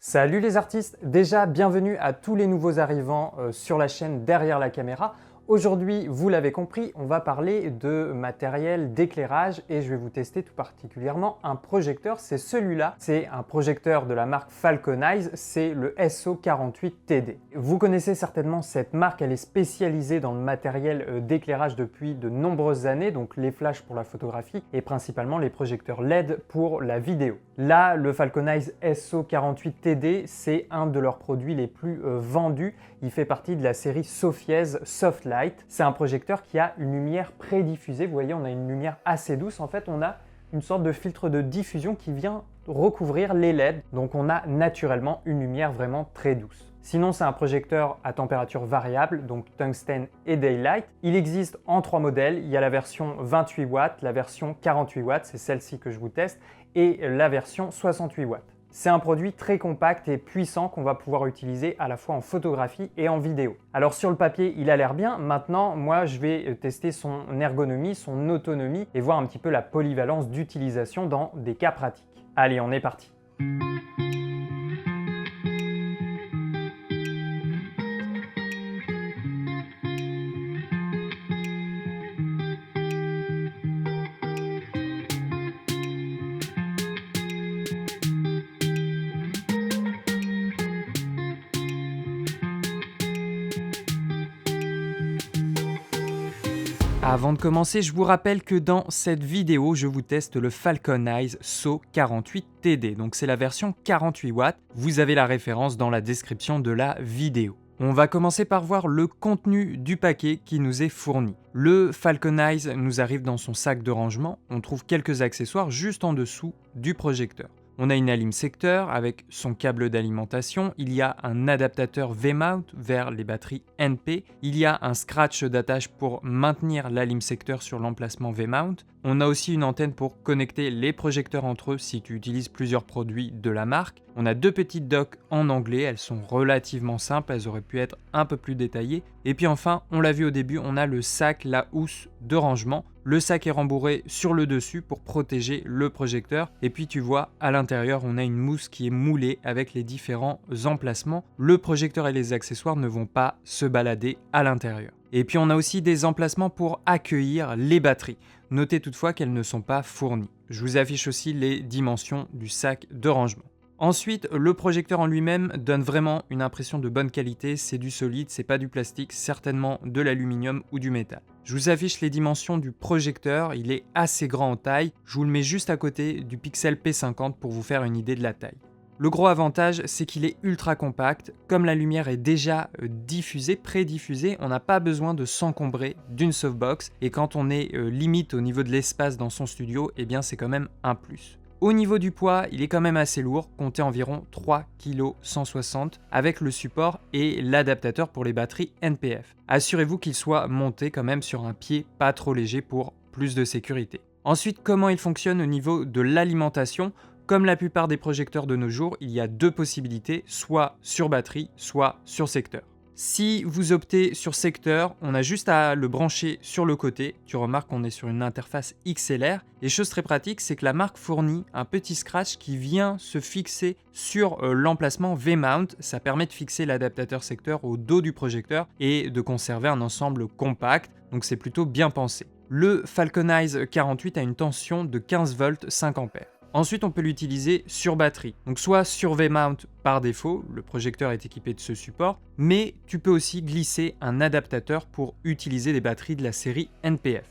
Salut les artistes, déjà bienvenue à tous les nouveaux arrivants sur la chaîne Derrière la caméra. Aujourd'hui, vous l'avez compris, on va parler de matériel d'éclairage et je vais vous tester tout particulièrement un projecteur. C'est celui-là, c'est un projecteur de la marque Falconize, c'est le SO48TD. Vous connaissez certainement cette marque, elle est spécialisée dans le matériel d'éclairage depuis de nombreuses années, donc les flashs pour la photographie et principalement les projecteurs LED pour la vidéo. Là, le Falconize SO48TD, c'est un de leurs produits les plus vendus. Il fait partie de la série Sophiez Softlight. C'est un projecteur qui a une lumière prédiffusée. Vous voyez, on a une lumière assez douce. En fait, on a une sorte de filtre de diffusion qui vient recouvrir les LED. Donc, on a naturellement une lumière vraiment très douce. Sinon, c'est un projecteur à température variable, donc tungstène et daylight. Il existe en 3 modèles. Il y a la version 28 watts, la version 48 watts, c'est celle-ci que je vous teste, et la version 68 watts. C'est un produit très compact et puissant qu'on va pouvoir utiliser à la fois en photographie et en vidéo. Alors sur le papier, il a l'air bien. Maintenant, moi, je vais tester son ergonomie, son autonomie et voir un petit peu la polyvalence d'utilisation dans des cas pratiques. Allez, on est parti. Avant de commencer, je vous rappelle que dans cette vidéo, je vous teste le Falconize SO48TD. Donc c'est la version 48 watts. Vous avez la référence dans la description de la vidéo. On va commencer par voir le contenu du paquet qui nous est fourni. Le Falconize nous arrive dans son sac de rangement. On trouve quelques accessoires juste en dessous du projecteur. On a une alim secteur avec son câble d'alimentation, il y a un adaptateur V-mount vers les batteries NP, il y a un scratch d'attache pour maintenir l'alim secteur sur l'emplacement V-mount, on a aussi une antenne pour connecter les projecteurs entre eux si tu utilises plusieurs produits de la marque, on a 2 petites docks en anglais, elles sont relativement simples, elles auraient pu être un peu plus détaillées, et puis enfin, on l'a vu au début, on a le sac, la housse de rangement. Le sac est rembourré sur le dessus pour protéger le projecteur. Et puis tu vois, à l'intérieur, on a une mousse qui est moulée avec les différents emplacements. Le projecteur et les accessoires ne vont pas se balader à l'intérieur. Et puis on a aussi des emplacements pour accueillir les batteries. Notez toutefois qu'elles ne sont pas fournies. Je vous affiche aussi les dimensions du sac de rangement. Ensuite, le projecteur en lui-même donne vraiment une impression de bonne qualité, c'est du solide, c'est pas du plastique, certainement de l'aluminium ou du métal. Je vous affiche les dimensions du projecteur, il est assez grand en taille, je vous le mets juste à côté du Pixel P50 pour vous faire une idée de la taille. Le gros avantage, c'est qu'il est ultra compact, comme la lumière est déjà diffusée, prédiffusée, on n'a pas besoin de s'encombrer d'une softbox, et quand on est limite au niveau de l'espace dans son studio, eh bien c'est quand même un plus. Au niveau du poids, il est quand même assez lourd, comptez environ 3 kg 160 avec le support et l'adaptateur pour les batteries NPF. Assurez-vous qu'il soit monté quand même sur un pied pas trop léger pour plus de sécurité. Ensuite, comment il fonctionne au niveau de l'alimentation ? Comme la plupart des projecteurs de nos jours, il y a 2 possibilités, soit sur batterie, soit sur secteur. Si vous optez sur secteur, on a juste à le brancher sur le côté. Tu remarques qu'on est sur une interface XLR. Et chose très pratique, c'est que la marque fournit un petit scratch qui vient se fixer sur l'emplacement V-mount. Ça permet de fixer l'adaptateur secteur au dos du projecteur et de conserver un ensemble compact. Donc c'est plutôt bien pensé. Le Falconize 48 a une tension de 15 volts 5 ampères. Ensuite, on peut l'utiliser sur batterie. Donc soit sur V-mount par défaut, le projecteur est équipé de ce support, mais tu peux aussi glisser un adaptateur pour utiliser des batteries de la série NPF.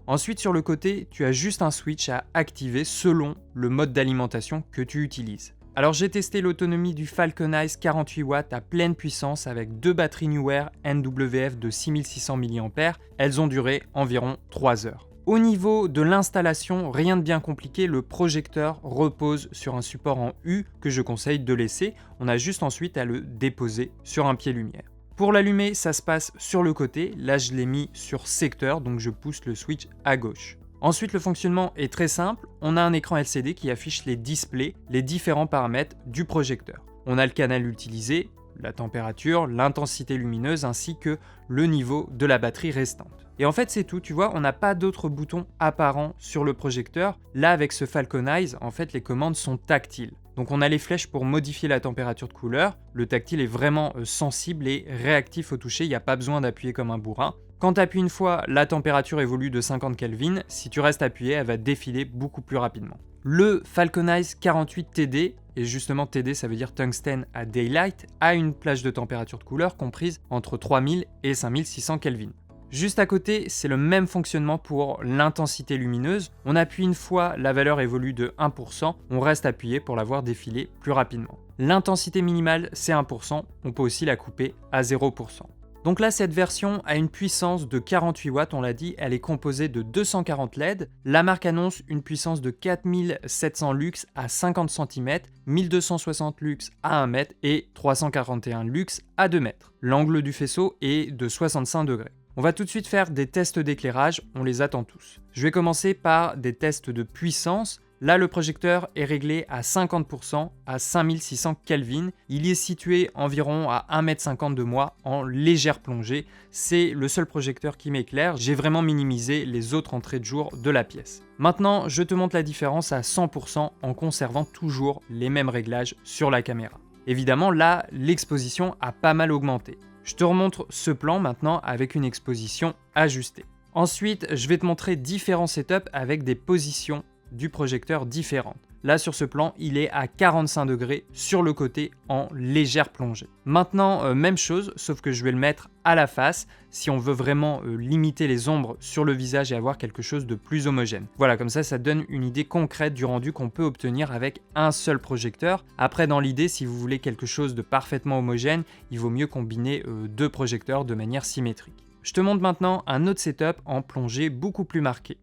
Ensuite, sur le côté, tu as juste un switch à activer selon le mode d'alimentation que tu utilises. Alors j'ai testé l'autonomie du Falconize 48 watts à pleine puissance avec 2 batteries Neewer NWF de 6600 mAh, elles ont duré environ 3 heures. Au niveau de l'installation, rien de bien compliqué, le projecteur repose sur un support en U que je conseille de laisser, on a juste ensuite à le déposer sur un pied lumière. Pour l'allumer, ça se passe sur le côté, là je l'ai mis sur secteur, donc je pousse le switch à gauche. Ensuite, le fonctionnement est très simple. On a un écran LCD qui affiche les displays, les différents paramètres du projecteur. On a le canal utilisé, la température, l'intensité lumineuse ainsi que le niveau de la batterie restante. Et en fait, c'est tout, tu vois, on n'a pas d'autres boutons apparents sur le projecteur. Là, avec ce Falcon Eyes, en fait, les commandes sont tactiles. Donc on a les flèches pour modifier la température de couleur. Le tactile est vraiment sensible et réactif au toucher, il n'y a pas besoin d'appuyer comme un bourrin. Quand tu appuies une fois, la température évolue de 50 Kelvin. Si tu restes appuyé, elle va défiler beaucoup plus rapidement. Le Falcon Eyes 48 TD, et justement TD ça veut dire Tungsten at Daylight, a une plage de température de couleur comprise entre 3000 et 5600 Kelvin. Juste à côté, c'est le même fonctionnement pour l'intensité lumineuse. On appuie une fois, la valeur évolue de 1%, on reste appuyé pour la voir défiler plus rapidement. L'intensité minimale, c'est 1%, on peut aussi la couper à 0%. Donc là, cette version a une puissance de 48 watts, on l'a dit, elle est composée de 240 LED. La marque annonce une puissance de 4700 lux à 50 cm, 1260 lux à 1 mètre et 341 lux à 2 mètres. L'angle du faisceau est de 65 degrés. On va tout de suite faire des tests d'éclairage, on les attend tous. Je vais commencer par des tests de puissance. Là, le projecteur est réglé à 50% à 5600 Kelvin. Il y est situé environ à 1,50 m de moi en légère plongée. C'est le seul projecteur qui m'éclaire. J'ai vraiment minimisé les autres entrées de jour de la pièce. Maintenant, je te montre la différence à 100% en conservant toujours les mêmes réglages sur la caméra. Évidemment, là, l'exposition a pas mal augmenté. Je te remontre ce plan maintenant avec une exposition ajustée. Ensuite, je vais te montrer différents setups avec des positions du projecteur différentes. Là, sur ce plan, il est à 45 degrés sur le côté en légère plongée. Maintenant, même chose, sauf que je vais le mettre à la face si on veut vraiment limiter les ombres sur le visage et avoir quelque chose de plus homogène. Voilà, comme ça donne une idée concrète du rendu qu'on peut obtenir avec un seul projecteur. Après, dans l'idée, si vous voulez quelque chose de parfaitement homogène, il vaut mieux combiner deux projecteurs de manière symétrique. Je te montre maintenant un autre setup en plongée beaucoup plus marqué.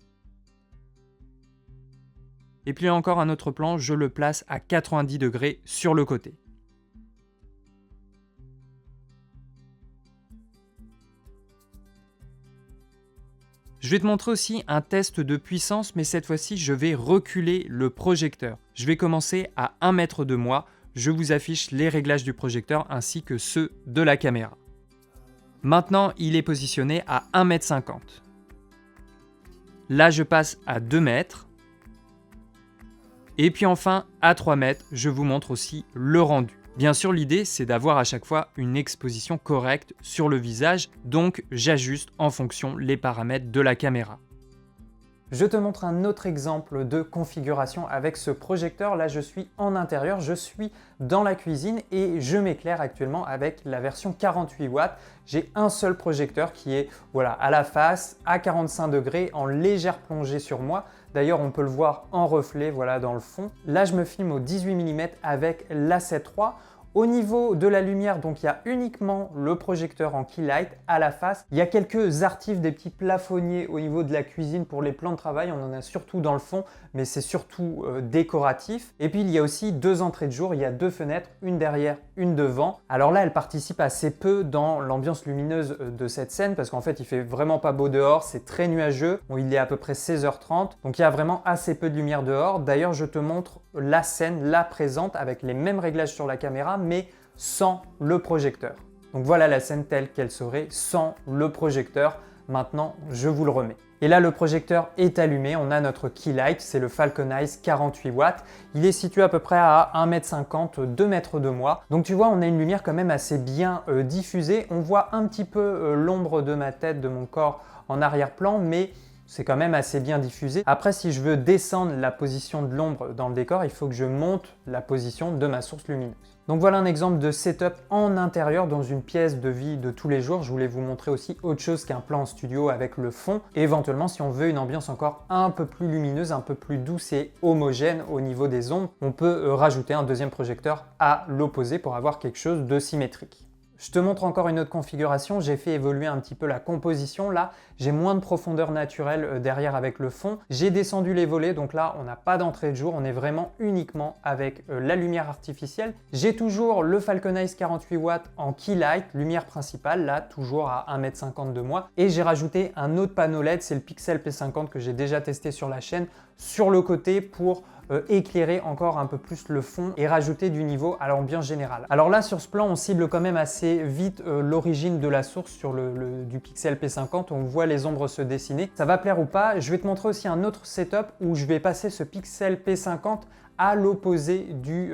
Et puis encore un autre plan, je le place à 90 degrés sur le côté. Je vais te montrer aussi un test de puissance, mais cette fois-ci, je vais reculer le projecteur. Je vais commencer à 1 mètre de moi. Je vous affiche les réglages du projecteur ainsi que ceux de la caméra. Maintenant, il est positionné à 1,50 m. Là, je passe à 2 mètres. Et puis enfin, à 3 mètres, je vous montre aussi le rendu. Bien sûr, l'idée, c'est d'avoir à chaque fois une exposition correcte sur le visage, donc j'ajuste en fonction les paramètres de la caméra. Je te montre un autre exemple de configuration avec ce projecteur. Là, je suis en intérieur, je suis dans la cuisine et je m'éclaire actuellement avec la version 48 watts. J'ai un seul projecteur qui est voilà, à la face, à 45 degrés, en légère plongée sur moi. D'ailleurs, on peut le voir en reflet voilà, dans le fond. Là, je me filme au 18 mm avec l'A7 III. Au niveau de la lumière, donc il y a uniquement le projecteur en keylight à la face. Il y a quelques artifs, des petits plafonniers au niveau de la cuisine pour les plans de travail. On en a surtout dans le fond, mais c'est surtout décoratif. Et puis il y a aussi deux entrées de jour. Il y a deux fenêtres, une derrière, une devant. Alors là, elle participe assez peu dans l'ambiance lumineuse de cette scène parce qu'en fait, il fait vraiment pas beau dehors. C'est très nuageux. Bon, il est à peu près 16h30. Donc il y a vraiment assez peu de lumière dehors. D'ailleurs, je te montre la scène, là présente, avec les mêmes réglages sur la caméra, mais sans le projecteur. Donc voilà la scène telle qu'elle serait sans le projecteur. Maintenant, je vous le remets. Et là, le projecteur est allumé. On a notre keylight, c'est le Falcon Eyes 48 watts. Il est situé à peu près à 1,50 m, 2 mètres de moi. Donc tu vois, on a une lumière quand même assez bien diffusée. On voit un petit peu l'ombre de ma tête, de mon corps en arrière-plan, mais c'est quand même assez bien diffusé. Après, si je veux descendre la position de l'ombre dans le décor, il faut que je monte la position de ma source lumineuse. Donc voilà un exemple de setup en intérieur dans une pièce de vie de tous les jours. Je voulais vous montrer aussi autre chose qu'un plan en studio avec le fond. Et éventuellement, si on veut une ambiance encore un peu plus lumineuse, un peu plus douce et homogène au niveau des ombres, on peut rajouter un deuxième projecteur à l'opposé pour avoir quelque chose de symétrique. Je te montre encore une autre configuration, j'ai fait évoluer un petit peu la composition. Là, j'ai moins de profondeur naturelle derrière avec le fond. J'ai descendu les volets, donc là, on n'a pas d'entrée de jour, on est vraiment uniquement avec la lumière artificielle. J'ai toujours le Falcon Eyes 48 watts en keylight, lumière principale, là, toujours à 1,50 m de moi. Et j'ai rajouté un autre panneau LED, c'est le Pixel P50 que j'ai déjà testé sur la chaîne, sur le côté pour éclairer encore un peu plus le fond et rajouter du niveau à l'ambiance générale. Alors là, sur ce plan, on cible quand même assez vite l'origine de la source sur du Pixel P50. On voit les ombres se dessiner. Ça va plaire ou pas. Je vais te montrer aussi un autre setup où je vais passer ce Pixel P50 à l'opposé du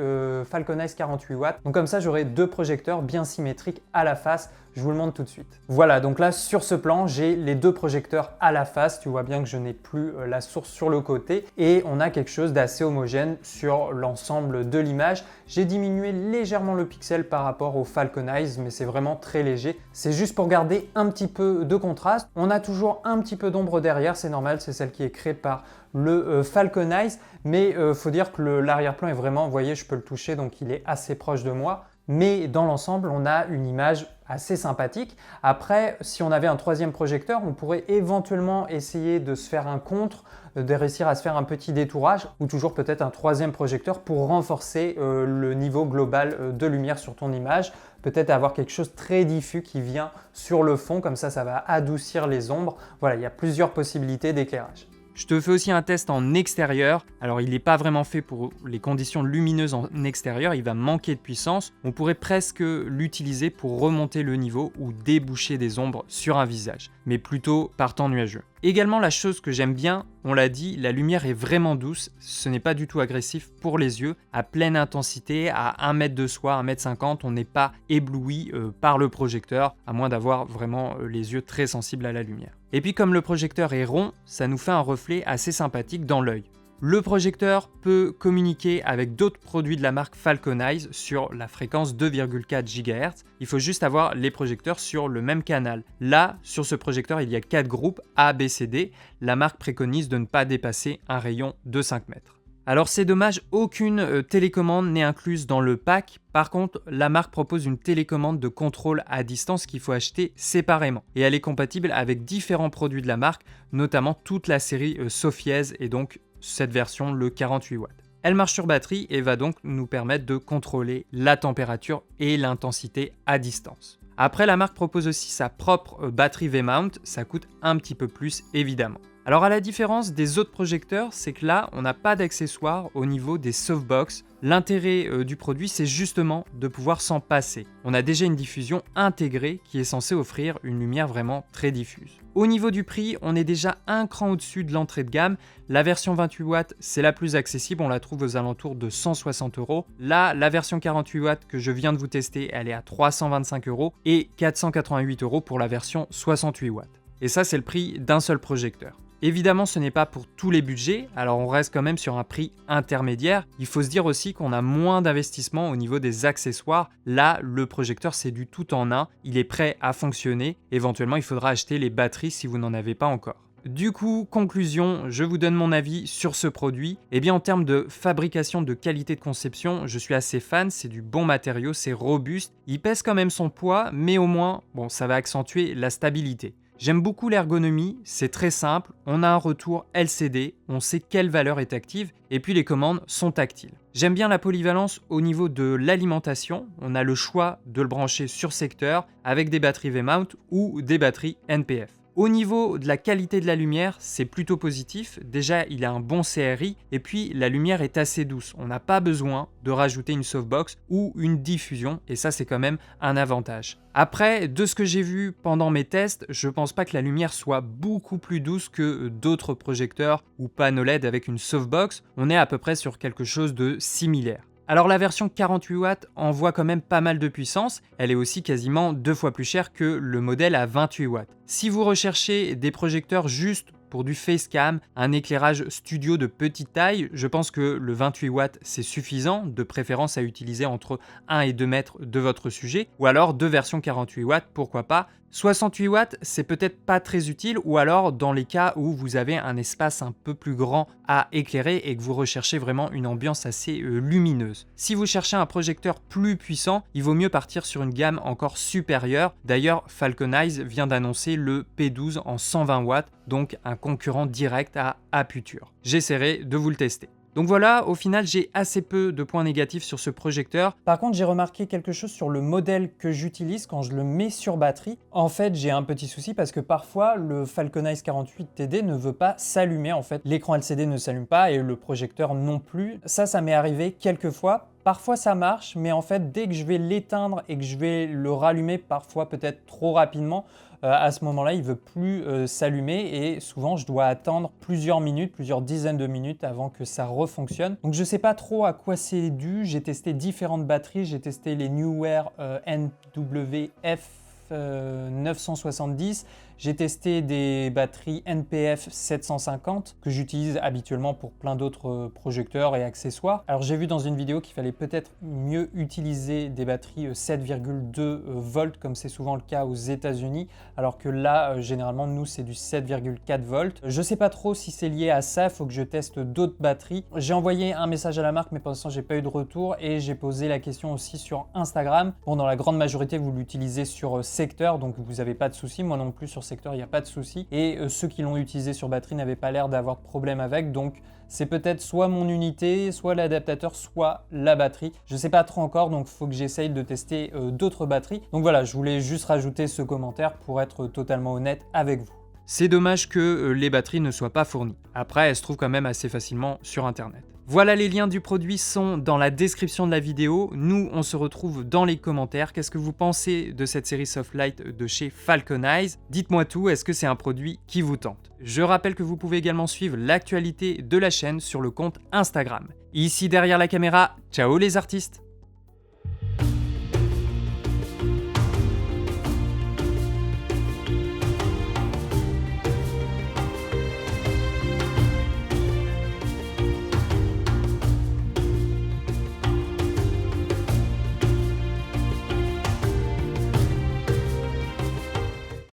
Falcon Eyes 48 watts. Donc comme ça, j'aurai deux projecteurs bien symétriques à la face. Je vous le montre tout de suite. Voilà, donc là, sur ce plan, j'ai les deux projecteurs à la face. Tu vois bien que je n'ai plus la source sur le côté et on a quelque chose d'assez homogène sur l'ensemble de l'image. J'ai diminué légèrement le pixel par rapport au Falcon Eyes, mais c'est vraiment très léger. C'est juste pour garder un petit peu de contraste. On a toujours un petit peu d'ombre derrière, c'est normal, c'est celle qui est créée par le Falcon Eyes, mais faut dire que l'arrière-plan est vraiment, vous voyez, je peux le toucher, donc il est assez proche de moi. Mais dans l'ensemble, on a une image assez sympathique. Après, si on avait un troisième projecteur, on pourrait éventuellement essayer de se faire un contre, de réussir à se faire un petit détourage, ou toujours peut-être un troisième projecteur pour renforcer le niveau global de lumière sur ton image. Peut-être avoir quelque chose de très diffus qui vient sur le fond, comme ça va adoucir les ombres. Voilà, il y a plusieurs possibilités d'éclairage. Je te fais aussi un test en extérieur. Alors, il n'est pas vraiment fait pour les conditions lumineuses en extérieur. Il va manquer de puissance. On pourrait presque l'utiliser pour remonter le niveau ou déboucher des ombres sur un visage, mais plutôt par temps nuageux. Également, la chose que j'aime bien, on l'a dit, la lumière est vraiment douce. Ce n'est pas du tout agressif pour les yeux. À pleine intensité, à 1 mètre de soi, 1,50 m, on n'est pas ébloui par le projecteur, à moins d'avoir vraiment les yeux très sensibles à la lumière. Et puis comme le projecteur est rond, ça nous fait un reflet assez sympathique dans l'œil. Le projecteur peut communiquer avec d'autres produits de la marque Falcon Eyes sur la fréquence 2,4 GHz. Il faut juste avoir les projecteurs sur le même canal. Là, sur ce projecteur, il y a 4 groupes A, B, C, D. La marque préconise de ne pas dépasser un rayon de 5 mètres. Alors c'est dommage, aucune télécommande n'est incluse dans le pack. Par contre, la marque propose une télécommande de contrôle à distance qu'il faut acheter séparément. Et elle est compatible avec différents produits de la marque, notamment toute la série Sophiez et donc cette version, le 48 watts. Elle marche sur batterie et va donc nous permettre de contrôler la température et l'intensité à distance. Après, la marque propose aussi sa propre batterie V-mount, ça coûte un petit peu plus évidemment. Alors à la différence des autres projecteurs, c'est que là, on n'a pas d'accessoires au niveau des softbox. L'intérêt du produit, c'est justement de pouvoir s'en passer. On a déjà une diffusion intégrée qui est censée offrir une lumière vraiment très diffuse. Au niveau du prix, on est déjà un cran au-dessus de l'entrée de gamme. La version 28 watts, c'est la plus accessible, on la trouve aux alentours de 160 €. Là, la version 48 watts que je viens de vous tester, elle est à 325 € et 488 € pour la version 68 watts. Et ça, c'est le prix d'un seul projecteur. Évidemment, ce n'est pas pour tous les budgets, alors on reste quand même sur un prix intermédiaire. Il faut se dire aussi qu'on a moins d'investissement au niveau des accessoires. Là, le projecteur, c'est du tout en un, il est prêt à fonctionner. Éventuellement, il faudra acheter les batteries si vous n'en avez pas encore. Du coup, conclusion, je vous donne mon avis sur ce produit. Eh bien, en termes de fabrication, de qualité de conception, je suis assez fan, c'est du bon matériau, c'est robuste. Il pèse quand même son poids, mais au moins, bon, ça va accentuer la stabilité. J'aime beaucoup l'ergonomie, c'est très simple, on a un retour LCD, on sait quelle valeur est active, et puis les commandes sont tactiles. J'aime bien la polyvalence au niveau de l'alimentation, on a le choix de le brancher sur secteur avec des batteries V-mount ou des batteries NPF. Au niveau de la qualité de la lumière, c'est plutôt positif. Déjà, il a un bon CRI et puis la lumière est assez douce. On n'a pas besoin de rajouter une softbox ou une diffusion et ça, c'est quand même un avantage. Après, de ce que j'ai vu pendant mes tests, je pense pas que la lumière soit beaucoup plus douce que d'autres projecteurs ou panneaux LED avec une softbox. On est à peu près sur quelque chose de similaire. Alors la version 48 watts envoie quand même pas mal de puissance, elle est aussi quasiment 2 fois plus chère que le modèle à 28 watts. Si vous recherchez des projecteurs juste pour du facecam, un éclairage studio de petite taille, je pense que le 28 watts c'est suffisant, de préférence à utiliser entre 1 et 2 mètres de votre sujet, ou alors deux versions 48 watts, pourquoi pas. 68 watts, c'est peut-être pas très utile, ou alors dans les cas où vous avez un espace un peu plus grand à éclairer et que vous recherchez vraiment une ambiance assez lumineuse. Si vous cherchez un projecteur plus puissant, il vaut mieux partir sur une gamme encore supérieure. D'ailleurs, Falcon Eyes vient d'annoncer le P12 en 120 watts, donc un concurrent direct à Aputure. J'essaierai de vous le tester. Donc voilà, au final, j'ai assez peu de points négatifs sur ce projecteur. Par contre, j'ai remarqué quelque chose sur le modèle que j'utilise quand je le mets sur batterie. En fait, j'ai un petit souci parce que parfois, le Falcon Eyes 48TD ne veut pas s'allumer. En fait, l'écran LCD ne s'allume pas et le projecteur non plus. Ça m'est arrivé quelques fois. Parfois ça marche, mais en fait dès que je vais l'éteindre et que je vais le rallumer, parfois peut-être trop rapidement, à ce moment-là il ne veut plus s'allumer et souvent je dois attendre plusieurs minutes, plusieurs dizaines de minutes avant que ça refonctionne. Donc je ne sais pas trop à quoi c'est dû, j'ai testé différentes batteries, j'ai testé les Neewer NWF 970, j'ai testé des batteries NPF 750 que j'utilise habituellement pour plein d'autres projecteurs et accessoires. Alors j'ai vu dans une vidéo qu'il fallait peut-être mieux utiliser des batteries 7,2 volts comme c'est souvent le cas aux États-Unis, alors que là généralement nous c'est du 7,4 volts. Je sais pas trop si c'est lié à ça, il faut que je teste d'autres batteries. J'ai envoyé un message à la marque mais pour l'instant j'ai pas eu de retour et j'ai posé la question aussi sur Instagram. Bon, dans la grande majorité vous l'utilisez sur secteur donc vous n'avez pas de souci, moi non plus sur secteur il n'y a pas de souci et ceux qui l'ont utilisé sur batterie n'avaient pas l'air d'avoir de problème avec, donc c'est peut-être soit mon unité, soit l'adaptateur, soit la batterie. Je ne sais pas trop encore, donc il faut que j'essaye de tester d'autres batteries. Donc voilà, je voulais juste rajouter ce commentaire pour être totalement honnête avec vous. C'est dommage que les batteries ne soient pas fournies. Après, elles se trouvent quand même assez facilement sur internet. Voilà, les liens du produit sont dans la description de la vidéo. Nous, on se retrouve dans les commentaires. Qu'est-ce que vous pensez de cette série Softlight de chez Falcon Eyes? Dites-moi tout, est-ce que c'est un produit qui vous tente? Je rappelle que vous pouvez également suivre l'actualité de la chaîne sur le compte Instagram. Ici derrière la caméra, ciao les artistes!